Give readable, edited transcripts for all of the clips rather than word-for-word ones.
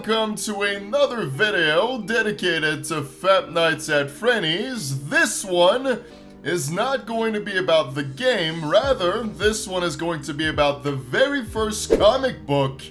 welcome to another video dedicated to Fat Nights at Frenni's. This one is not going to be about the game, rather, this one is going to be about the very first comic book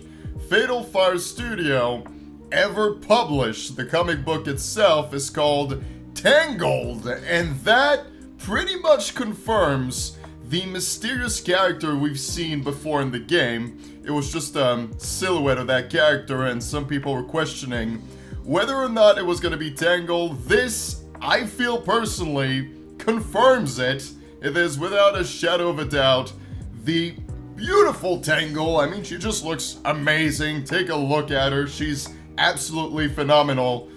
Fatal Fire Studio ever published. The comic book itself is called Tangled, and that pretty much confirms the mysterious character we've seen before in the game. It was just a silhouette of that character, and some people were questioning whether or not it was going to be Tangle. This, I feel personally, confirms it. It is without a shadow of a doubt the beautiful Tangle. I mean, she just looks amazing. Take a look at her. She's absolutely phenomenal.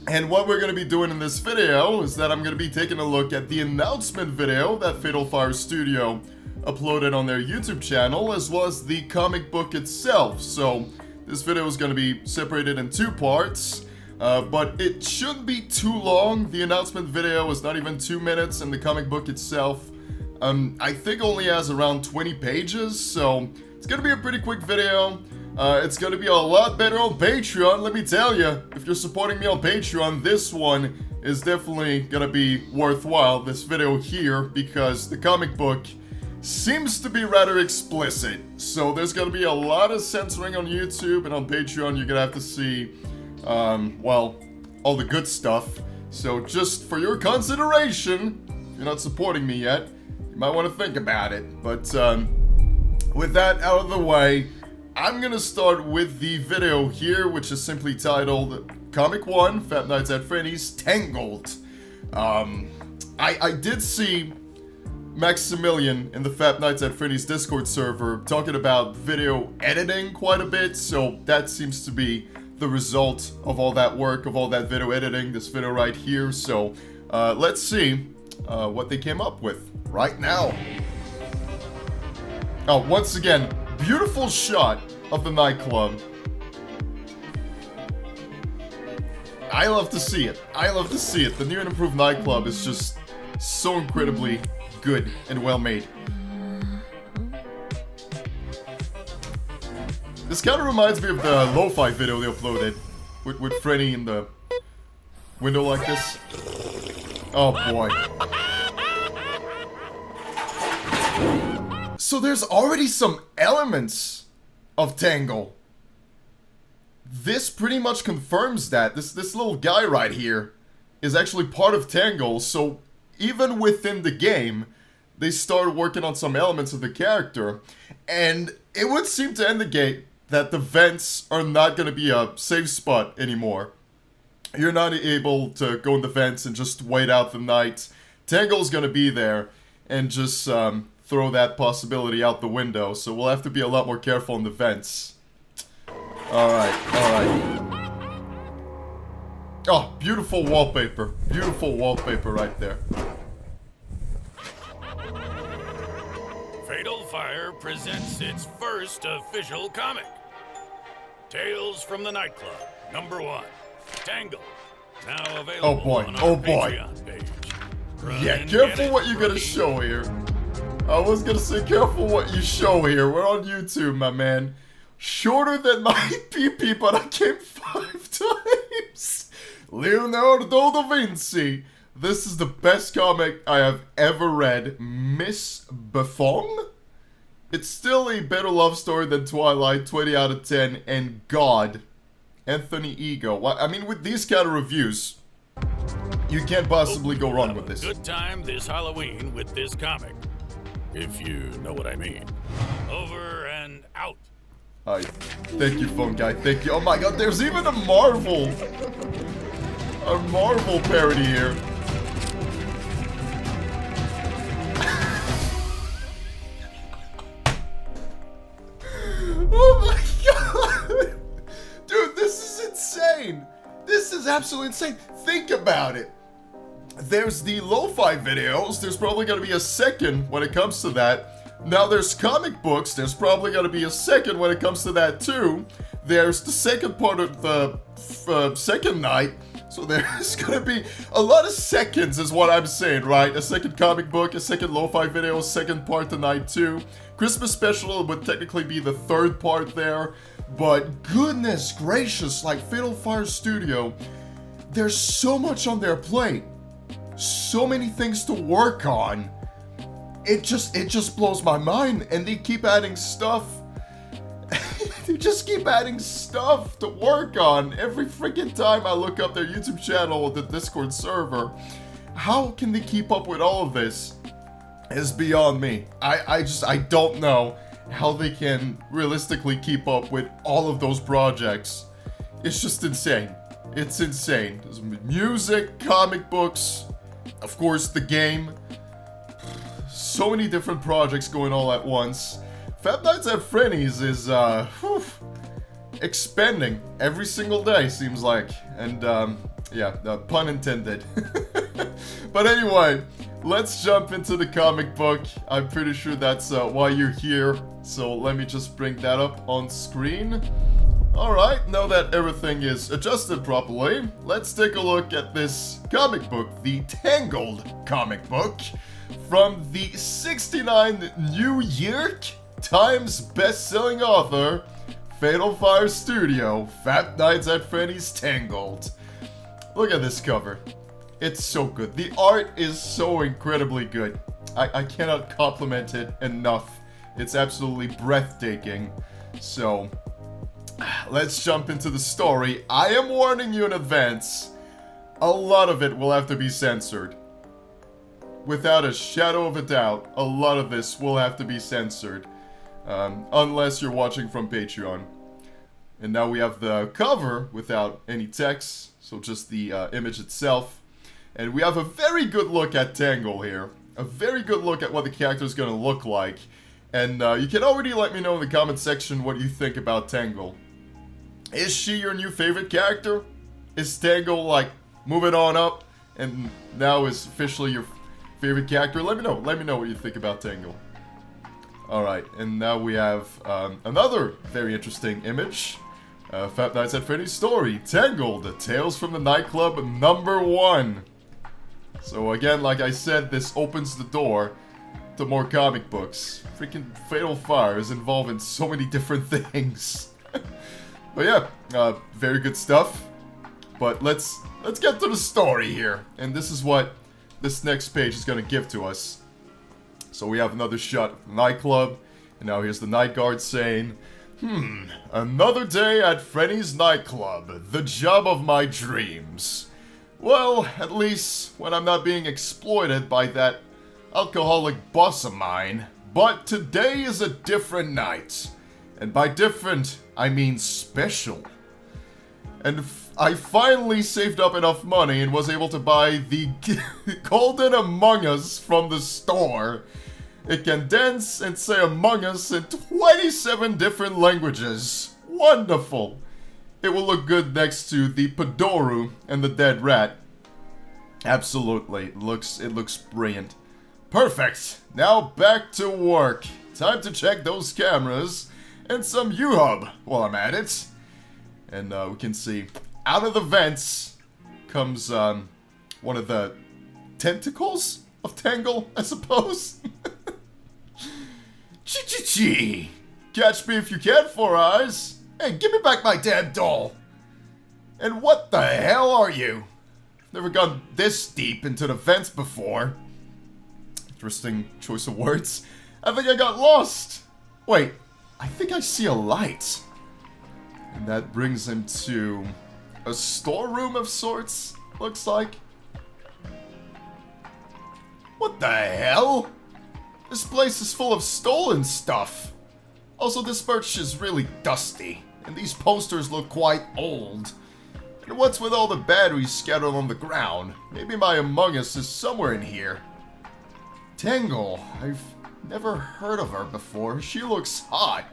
And what we're going to be doing in this video is that I'm going to be taking a look at the announcement video that Fatal Fire Studio uploaded on their YouTube channel, as well as the comic book itself. So this video is going to be separated in two parts, but it shouldn't be too long. The announcement video is not even 2 minutes, and the comic book itself, I think only has around 20 pages, so it's going to be a pretty quick video. It's going to be a lot better on Patreon, let me tell you. If you're supporting me on Patreon, this one is definitely going to be worthwhile, this video here, because the comic book seems to be rather explicit. So there's going to be a lot of censoring on YouTube, and on Patreon you're going to have to see, well, all the good stuff. So just for your consideration, if you're not supporting me yet, you might want to think about it. But with that out of the way, I'm gonna start with the video here, which is simply titled Comic 1, Fat Nights at Frenni's Tangled. I did see Maximilian in the Fat Nights at Frenni's Discord server talking about video editing quite a bit, so that seems to be the result of all that work, of all that video editing, this video right here. So let's see what they came up with right now. Oh, once again, beautiful shot of the nightclub. I love to see it. I love to see it. The new and improved nightclub is just so incredibly good and well made. This kind of reminds me of the lo-fi video they uploaded with Frenni in the window like this. Oh boy. So there's already some elements of Tangle. This pretty much confirms that. This little guy right here is actually part of Tangle, so even within the game, they started working on some elements of the character, and it would seem to indicate that the vents are not going to be a safe spot anymore. You're not able to go in the vents and just wait out the night. Tangle's going to be there and just throw that possibility out the window, so we'll have to be a lot more careful in the vents. Alright. Oh, beautiful wallpaper. Beautiful wallpaper right there. Fatal Fire presents its first official comic. Tales from the Nightclub, #1. Tangle. Now available on our Patreon page. Yeah, careful what you're gonna show here. I was gonna say, careful what you show here. We're on YouTube, my man. Shorter than my PP, but I came 5 times. Leonardo da Vinci. This is the best comic I have ever read. Miss Buffon? It's still a better love story than Twilight, 20 out of 10. And God, Anthony Ego. I mean, with these kind of reviews, you can't possibly go wrong with this. Good time this Halloween with this comic. If you know what I mean. Over and out. Thank you, phone guy. Thank you. Oh my God, there's even a Marvel parody here. Oh my God, dude, this is insane. This is absolutely insane. Think about it. There's the lo-fi videos, there's probably going to be a second when it comes to that. Now there's comic books, there's probably going to be a second when it comes to that too. There's the second part of the second night, so there's going to be a lot of seconds is what I'm saying, right? A second comic book, a second lo-fi video, a second part tonight too. Christmas special would technically be the third part there. But goodness gracious, like Fatal Fire Studio, there's so much on their plate. So many things to work on. It just blows my mind, and they keep adding stuff. They just keep adding stuff to work on every freaking time I look up their YouTube channel or the Discord server. How can they keep up with all of this? Is beyond me. I don't know how they can realistically keep up with all of those projects. It's just insane. It's insane. There's music, comic books, of course the game. So many different projects going all at once. Fab Nights at Frenni's is expanding every single day, seems like. And yeah, pun intended. But anyway, let's jump into the comic book. I'm pretty sure that's why you're here. So let me just bring that up on screen. Alright, now that everything is adjusted properly, let's take a look at this comic book, the Tangled comic book, from the 69 New York Times best-selling author, Fatal Fire Studio, Fab Nights at Frenni's Tangled. Look at this cover. It's so good. The art is so incredibly good. I cannot compliment it enough. It's absolutely breathtaking. So, let's jump into the story. I am warning you in advance. A lot of it will have to be censored. Without a shadow of a doubt, a lot of this will have to be censored. Unless you're watching from Patreon. And now we have the cover without any text, so just the image itself. And we have a very good look at Tangle here. A very good look at what the character is going to look like. And you can already let me know in the comment section what you think about Tangle. Is she your new favorite character? Is Tangle, like, moving on up and now is officially your favorite character? Let me know. Let me know what you think about Tangle. Alright, and now we have another very interesting image. Fab Nights at Frenni's story, Tangled, Tales from the Nightclub #1. So again, like I said, this opens the door to more comic books. Freaking Fatal Fire is involved in so many different things. But yeah, very good stuff. But let's get to the story here. And this is what this next page is going to give to us. So we have another shot of the nightclub. And now here's the night guard saying, another day at Frenni's nightclub. The job of my dreams. Well, at least when I'm not being exploited by that alcoholic boss of mine. But today is a different night. And by different, I mean special. And I finally saved up enough money and was able to buy the Golden Among Us from the store. It can dance and say Among Us in 27 different languages. Wonderful. It will look good next to the Padoru and the dead rat. Absolutely. It looks brilliant. Perfect. Now back to work. Time to check those cameras and some U-Hub while I'm at it. And we can see out of the vents comes one of the tentacles of Tangle, I suppose. Chi-chi-chi! Catch me if you can, Four Eyes! Hey, give me back my damn doll! And what the hell are you? Never gone this deep into the vents before. Interesting choice of words. I think I got lost! Wait, I think I see a light. And that brings him to a storeroom of sorts, looks like. What the hell? This place is full of stolen stuff. Also, this merch is really dusty, and these posters look quite old. And what's with all the batteries scattered on the ground? Maybe my Among Us is somewhere in here. Tangle, I've never heard of her before. She looks hot.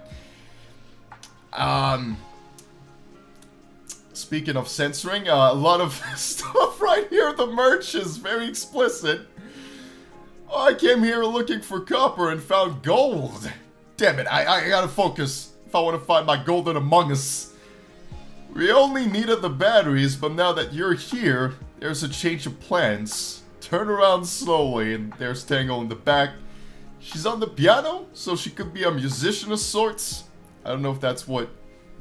Speaking of censoring, a lot of stuff right here. The merch is very explicit. Oh, I came here looking for copper and found gold. Damn it, I gotta focus if I want to find my Golden Among Us. We only needed the batteries, but now that you're here, there's a change of plans. Turn around slowly, and there's Tangle in the back. She's on the piano, so she could be a musician of sorts. I don't know if that's what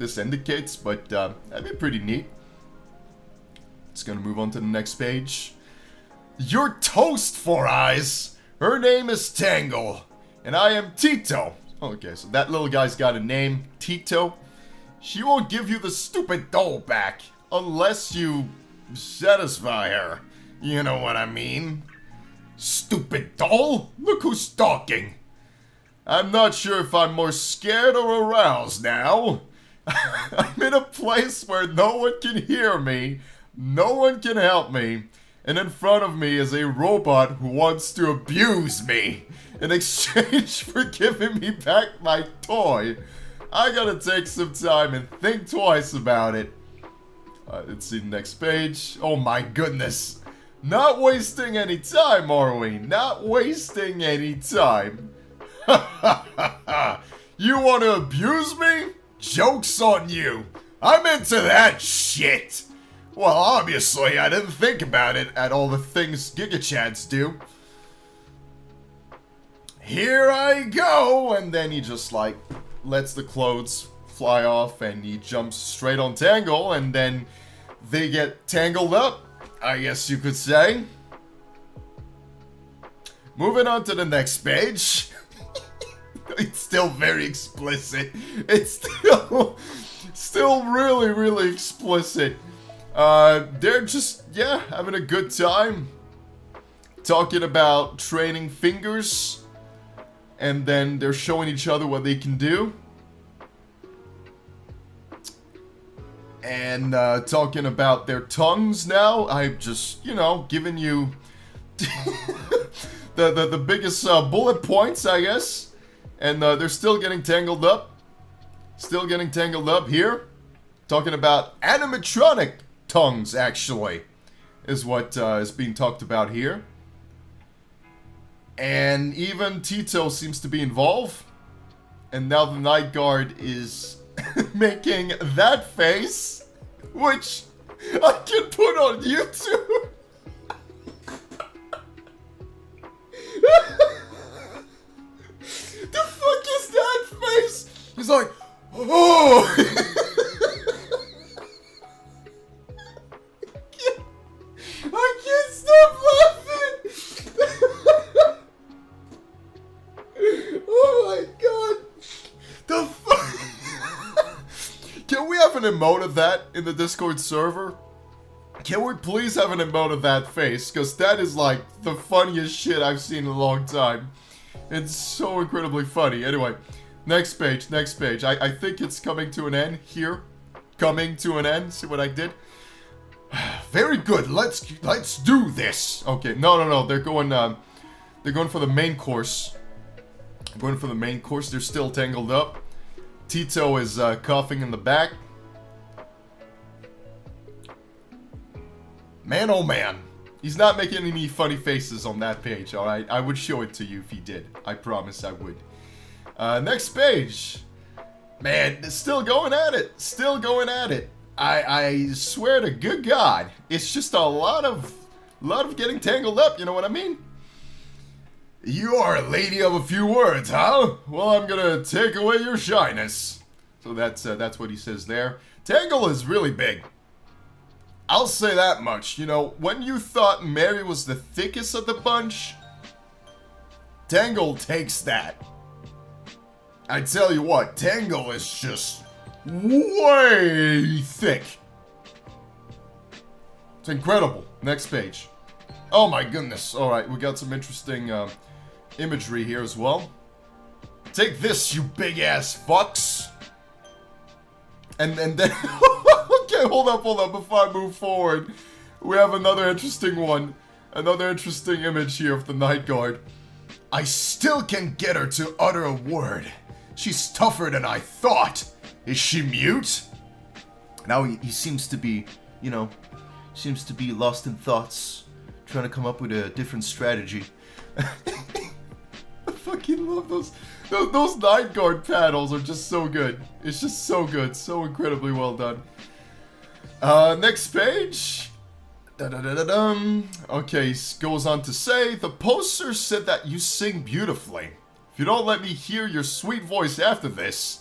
this indicates, but that'd be pretty neat. It's gonna move on to the next page. You're toast, Four Eyes! Her name is Tangle, and I am Tito. Okay, so that little guy's got a name, Tito. She won't give you the stupid doll back unless you satisfy her. You know what I mean? Stupid doll? Look who's talking. I'm not sure if I'm more scared or aroused now. I'm in a place where no one can hear me, no one can help me, and in front of me is a robot who wants to abuse me in exchange for giving me back my toy. I gotta take some time and think twice about it. Let's see the next page. Oh my goodness. Not wasting any time, are we? Not wasting any time. You want to abuse me? Joke's on you. I'm into that shit. Well, obviously, I didn't think about it at all the things GigaChads do. Here I go! And then he just, like, lets the clothes fly off and he jumps straight on Tangle and then they get tangled up, I guess you could say. Moving on to the next page. It's still very explicit. It's still really, really explicit. They're just, yeah, having a good time. Talking about training fingers. And then they're showing each other what they can do. And talking about their tongues now. I'm just, you know, giving you the biggest bullet points, I guess. And they're still getting tangled up. Still getting tangled up here. Talking about animatronic tongues, actually, is what is being talked about here. And even Tito seems to be involved. And now the Night Guard is making that face, which I can put on YouTube. The fuck is that face? He's like, oh! I can't stop laughing! Oh my god! The fuck? Can we have an emote of that in the Discord server? Can we please have an emote of that face? Because that is like the funniest shit I've seen in a long time. It's so incredibly funny. Anyway, next page, next page. I think it's coming to an end here. Coming to an end. See what I did? Very good. Let's do this. Okay, no. They're going for the main course. Going for the main course. They're still tangled up. Tito is coughing in the back. Man, oh man. He's not making any funny faces on that page, alright? I would show it to you if he did. I promise I would. Next page. Man, still going at it. Still going at it. I swear to good God. It's just a lot of getting tangled up, you know what I mean? You are a lady of a few words, huh? Well, I'm gonna take away your shyness. So that's what he says there. Tangle is really big. I'll say that much. You know, when you thought Mary was the thickest of the bunch, Tangle takes that. I tell you what, Tangle is just way thick. It's incredible. Next page. Oh my goodness. Alright, we got some interesting imagery here as well. Take this, you big ass fucks. And then... Okay, hold up, before I move forward. We have another interesting one. Another interesting image here of the Night Guard. I still can get her to utter a word. She's tougher than I thought. Is she mute? Now he seems to be, you know, lost in thoughts. Trying to come up with a different strategy. I fucking love those. Those Night Guard panels are just so good. It's just so good. So incredibly well done. Next page. Okay, goes on to say, the poster said that you sing beautifully. If you don't let me hear your sweet voice after this,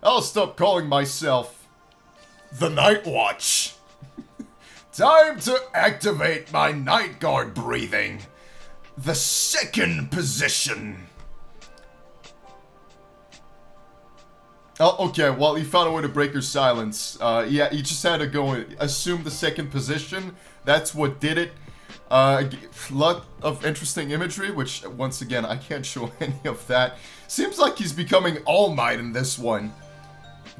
I'll stop calling myself the Night Watch. Time to activate my night guard breathing. The second position. Oh, okay, well, he found a way to break her silence. Yeah, he just had to go and assume the second position. That's what did it. Lot of interesting imagery, which, once again, I can't show any of that. Seems like he's becoming All Might in this one.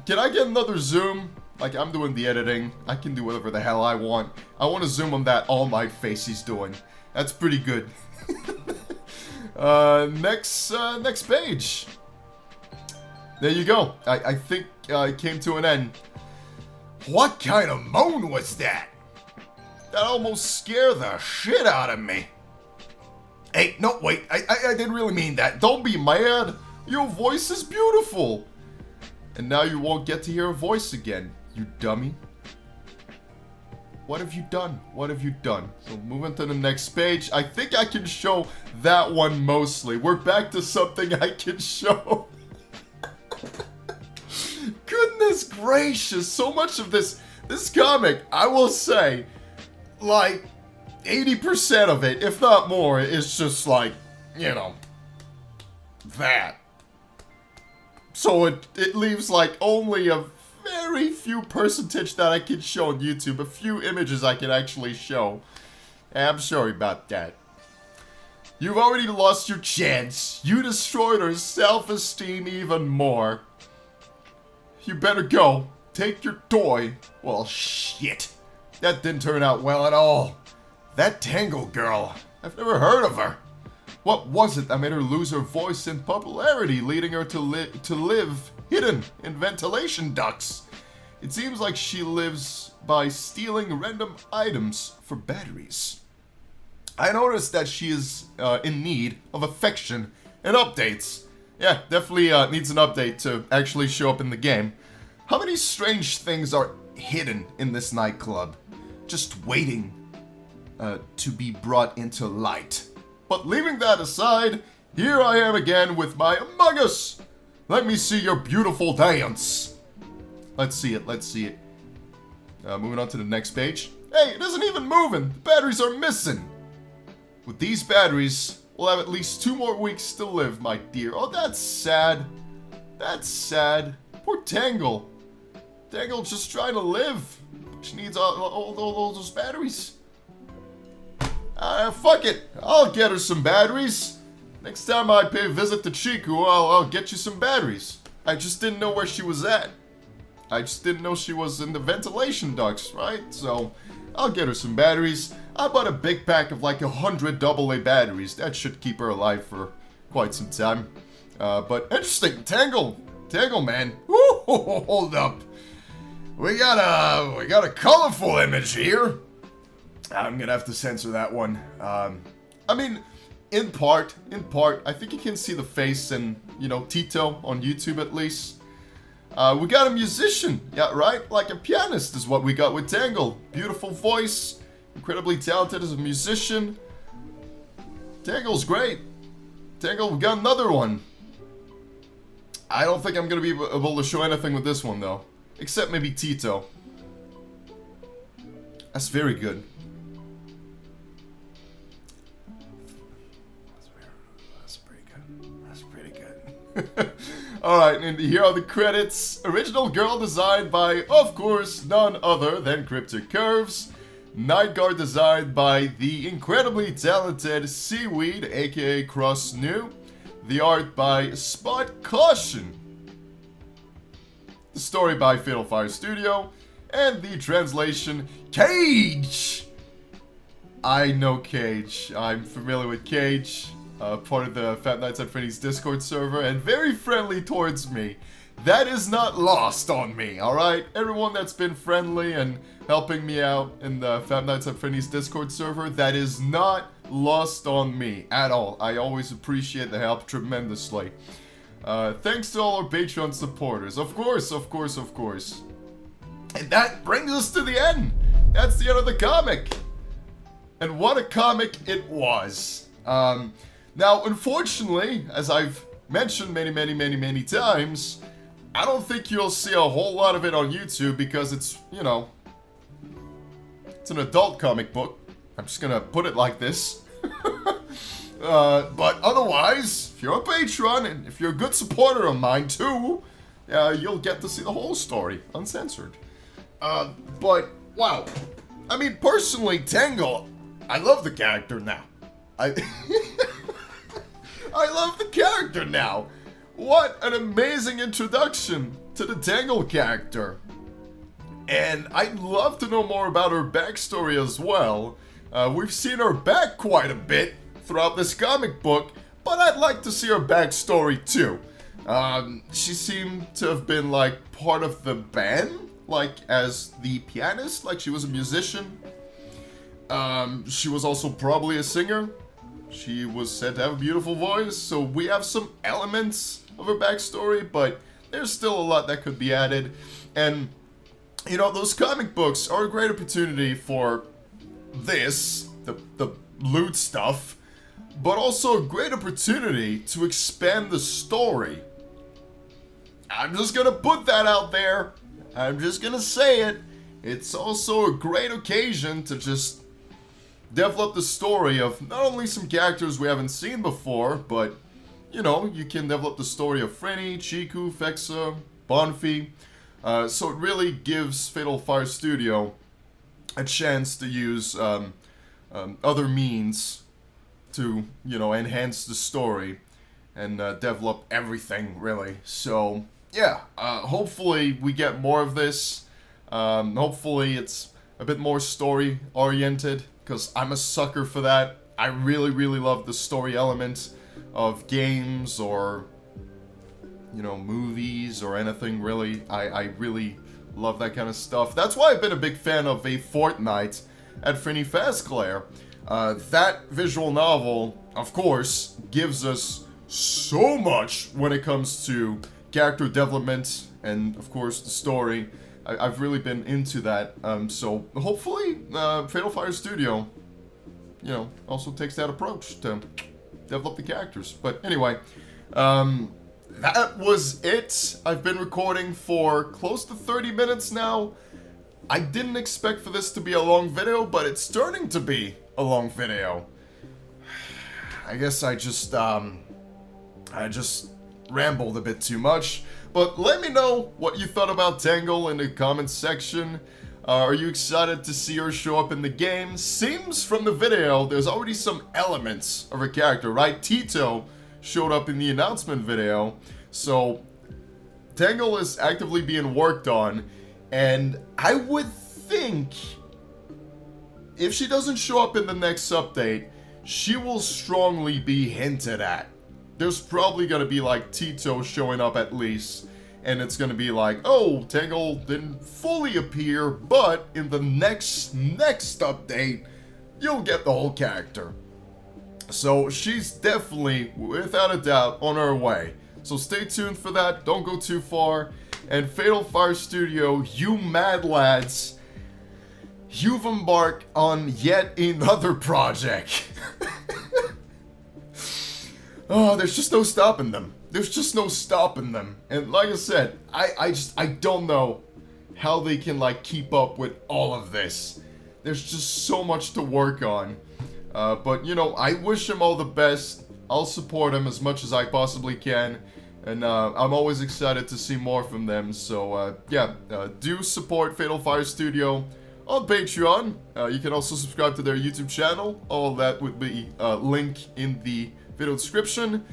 Can I get another zoom? Like, I'm doing the editing. I can do whatever the hell I want. I want to zoom on that All Might face he's doing. That's pretty good. Next page. There you go. I think it came to an end. What kind of moan was that? That almost scared the shit out of me. Hey, no, wait. I didn't really mean that. Don't be mad. Your voice is beautiful. And now you won't get to hear a voice again, you dummy. What have you done? What have you done? So moving to the next page. I think I can show that one mostly. We're back to something I can show. Goodness gracious. So much of this comic, I will say, like 80% of it, if not more, is just like, you know, that. So it leaves like only a very few percentage that I can show on YouTube. A few images I can actually show. I'm sorry about that. You've already lost your chance. You destroyed her self-esteem even more. You better go. Take your toy. Well, shit. That didn't turn out well at all. That Tangle girl. I've never heard of her. What was it that made her lose her voice and popularity, leading her to live hidden in ventilation ducts? It seems like she lives by stealing random items for batteries. I noticed that she is in need of affection and updates. Yeah, definitely needs an update to actually show up in the game. How many strange things are hidden in this nightclub, just waiting to be brought into light? But leaving that aside, here I am again with my Among Us. Let me see your beautiful dance. Let's see it, let's see it. Moving on to the next page. Hey, it isn't even moving. The batteries are missing. With these batteries, we'll have at least 2 more weeks to live, my dear. Oh, that's sad. That's sad. Poor Tangle. Tangle's just trying to live. She needs all those batteries. Fuck it. I'll get her some batteries. Next time I pay a visit to Chiku, I'll get you some batteries. I just didn't know where she was at. I just didn't know she was in the ventilation ducts, right? So, I'll get her some batteries. I bought a big pack of like 100 AA batteries. That should keep her alive for quite some time. But interesting. Tangle, man. Ooh, hold up. We got a colorful image here. I'm gonna have to censor that one. I mean, in part, I think you can see the face and, you know, Tito on YouTube at least. We got a musician, yeah, right? Like a pianist is what we got with Tangle. Beautiful voice, incredibly talented as a musician. Tangle's great. Tangle, we got another one. I don't think I'm gonna be able to show anything with this one though. Except maybe Tito. That's very good. That's pretty good. Alright, and here are the credits. Original girl designed by, of course, none other than Cryptic Curves. Night Guard designed by the incredibly talented Seaweed, aka Cross New. The art by Spot Caution. The story by Fatal Fire Studio. And the translation, Cage! I know Cage. I'm familiar with Cage. Part of the Fat Nights at Freddy's Discord server, and very friendly towards me. That is not lost on me, alright? Everyone that's been friendly and helping me out in the Fat Nights at Freddy's Discord server, that is not lost on me at all. I always appreciate the help tremendously. Thanks to all our Patreon supporters. Of course. And that brings us to the end. That's the end of the comic. And what a comic it was. Now, unfortunately, as I've mentioned many times, I don't think you'll see a whole lot of it on YouTube because it's, you know, it's an adult comic book. I'm just gonna put it like this. But otherwise, if you're a patron and if you're a good supporter of mine too, you'll get to see the whole story, uncensored. But, wow. I mean, personally, Tangle, I love the character now. I love the character now. What an amazing introduction to the Tangle character. And I'd love to know more about her backstory as well. We've seen her back quite a bit throughout this comic book, but I'd like to see her backstory too. She seemed to have been like part of the band, like as the pianist, like she was a musician. She was also probably a singer. She was said to have a beautiful voice, so we have some elements of her backstory, but there's still a lot that could be added. And, you know, those comic books are a great opportunity for this, the loot stuff, but also a great opportunity to expand the story. I'm just gonna put that out there. I'm just gonna say it. It's also a great occasion to just develop the story of not only some characters we haven't seen before, but, you know, you can develop the story of Frenni, Chiku, Fexa, Bonfi. So it really gives Fatal Fire Studio a chance to use other means to, you know, enhance the story and develop everything, really. So, yeah, hopefully we get more of this. Hopefully it's a bit more story-oriented, because I'm a sucker for that. I really, really love the story element of games or, you know, movies or anything, really. I really love that kind of stuff. That's why I've been a big fan of A Fortnight at Frenni Fazclair. That visual novel, of course, gives us so much when it comes to character development and, of course, the story. I've really been into that. So hopefully, Fatal Fire Studio, you know, also takes that approach to develop the characters. But anyway, that was it. I've been recording for close to 30 minutes now. I didn't expect for this to be a long video, but it's turning to be a long video. I guess I just rambled a bit too much. But let me know what you thought about Tangle in the comments section. Are you excited to see her show up in the game? Seems from the video there's already some elements of her character, right? Tito showed up in the announcement video. So Tangle is actively being worked on, and I would think if she doesn't show up in the next update, she will strongly be hinted at. There's probably gonna be like Tito showing up at least, and it's gonna be like, oh, Tangle didn't fully appear, but in the next update, you'll get the whole character. So she's definitely, without a doubt, on her way. So stay tuned for that, don't go too far. And Fatal Fire Studio, you mad lads, you've embarked on yet another project. Oh, there's just no stopping them. There's just no stopping them. And like I said, I don't know how they can, like, keep up with all of this. There's just so much to work on. But, you know, I wish him all the best. I'll support him as much as I possibly can. And I'm always excited to see more from them. So, yeah, do support Fatal Fire Studio on Patreon. You can also subscribe to their YouTube channel. All that would be link in the video description.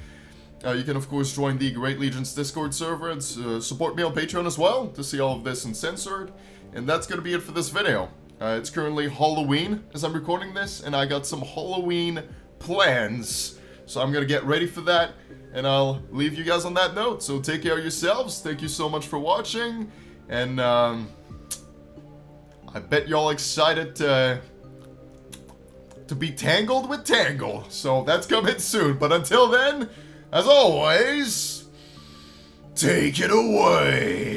You can, of course, join the Great Legions Discord server and support me on Patreon as well to see all of this uncensored. And that's going to be it for this video. It's currently Halloween as I'm recording this, and I got some Halloween plans. So I'm going to get ready for that, and I'll leave you guys on that note. So take care of yourselves. Thank you so much for watching, and I bet y'all excited to be tangled with Tangle. So that's coming soon. But until then, as always, take it away.